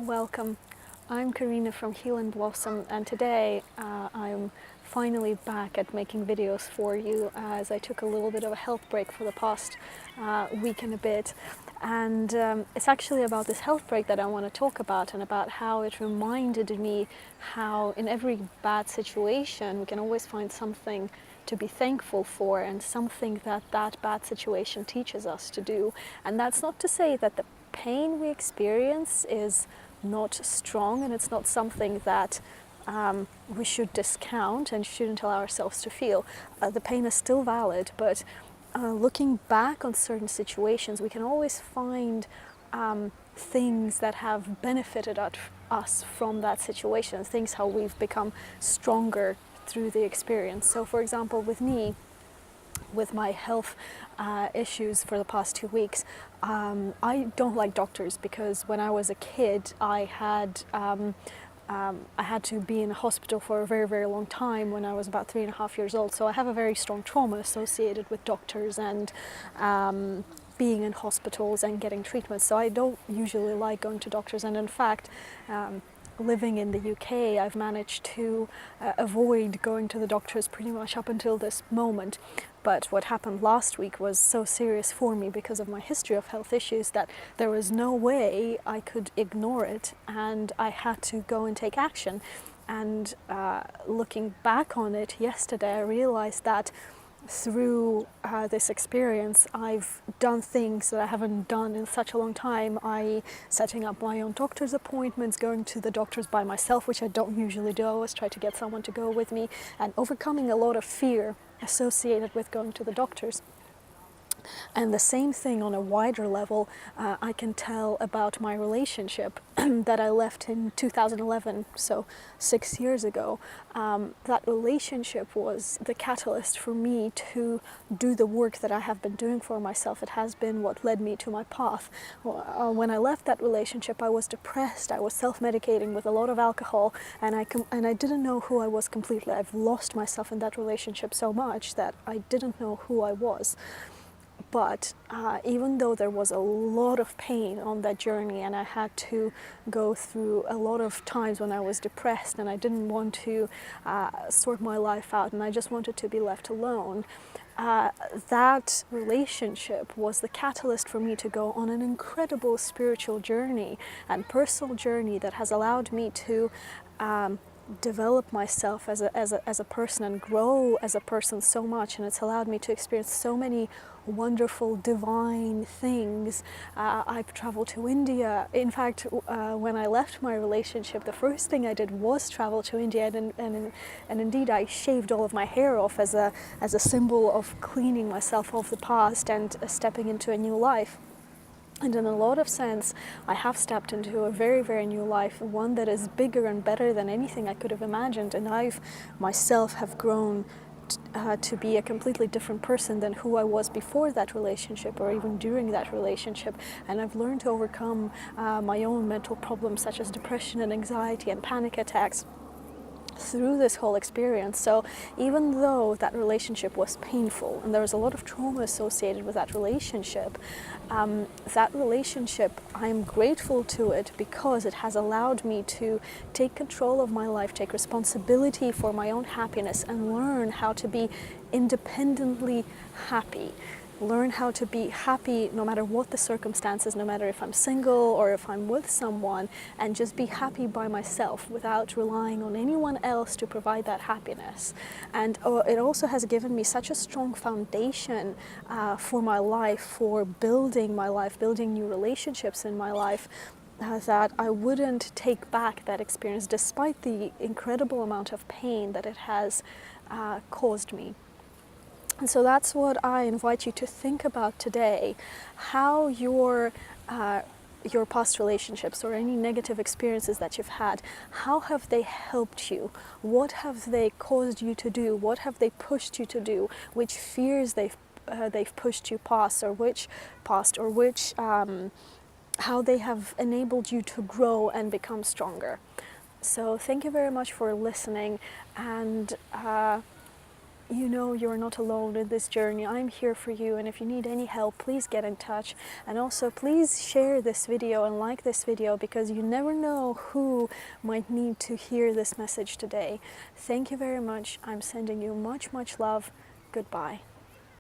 Welcome. I'm Karina from Heal and Blossom, and today I'm finally back at making videos for you as I took a little bit of a health break for the past week and a bit. And it's actually about this health break that I want to talk about, and about how it reminded me how in every bad situation we can always find something to be thankful for, and something that bad situation teaches us to do. And that's not to say that the pain we experience is not strong, and it's not something that we should discount and shouldn't allow ourselves to feel. The pain is still valid, but looking back on certain situations, we can always find things that have benefited us from that situation, things how we've become stronger through the experience. So for example, with me, with my health issues for the past 2 weeks, I don't like doctors, because when I was a kid I had to be in a hospital for a very, very long time when I was about 3.5 years old. So I have a very strong trauma associated with doctors and being in hospitals and getting treatments. So I don't usually like going to doctors, and in fact, living in the UK, I've managed to avoid going to the doctors pretty much up until this moment. But what happened last week was so serious for me because of my history of health issues that there was no way I could ignore it, and I had to go and take action. And looking back on it yesterday, I realized that through this experience, I've done things that I haven't done in such a long time, i.e. setting up my own doctor's appointments, going to the doctors by myself, which I don't usually do. I always try to get someone to go with me, and overcoming a lot of fear associated with going to the doctors. And the same thing on a wider level, I can tell about my relationship that I left in 2011, so 6 years ago. That relationship was the catalyst for me to do the work that I have been doing for myself. It has been what led me to my path. When I left that relationship, I was depressed. I was self-medicating with a lot of alcohol, and I didn't know who I was completely. I've lost myself in that relationship so much that I didn't know who I was. But even though there was a lot of pain on that journey, and I had to go through a lot of times when I was depressed and I didn't want to sort my life out, and I just wanted to be left alone, that relationship was the catalyst for me to go on an incredible spiritual journey and personal journey that has allowed me to develop myself as a person and grow as a person so much, and it's allowed me to experience so many wonderful divine things. I've traveled to India. In fact, when I left my relationship, the first thing I did was travel to India, and indeed I shaved all of my hair off as a symbol of cleaning myself of the past and stepping into a new life. And in a lot of sense, I have stepped into a very, very new life, one that is bigger and better than anything I could have imagined. And I've myself have grown to be a completely different person than who I was before that relationship, or even during that relationship. And I've learned to overcome my own mental problems, such as depression and anxiety and panic attacks, through this whole experience. So even though that relationship was painful and there was a lot of trauma associated with that relationship, I'm grateful to it because it has allowed me to take control of my life, take responsibility for my own happiness, and learn how to be independently happy. Learn how to be happy no matter what the circumstances, no matter if I'm single or if I'm with someone, and just be happy by myself without relying on anyone else to provide that happiness. And it also has given me such a strong foundation for my life, for building my life, building new relationships in my life, that I wouldn't take back that experience despite the incredible amount of pain that it has caused me. And so that's what I invite you to think about today, how your past relationships or any negative experiences that you've had, how have they helped you? What have they caused you to do? What have they pushed you to do? Which fears they've pushed you past, or how they have enabled you to grow and become stronger. So thank you very much for listening, and you know you're not alone in this journey. I'm here for you, and if you need any help, please get in touch. And also please share this video and like this video, because you never know who might need to hear this message today. Thank you very much. I'm sending you much love. Goodbye.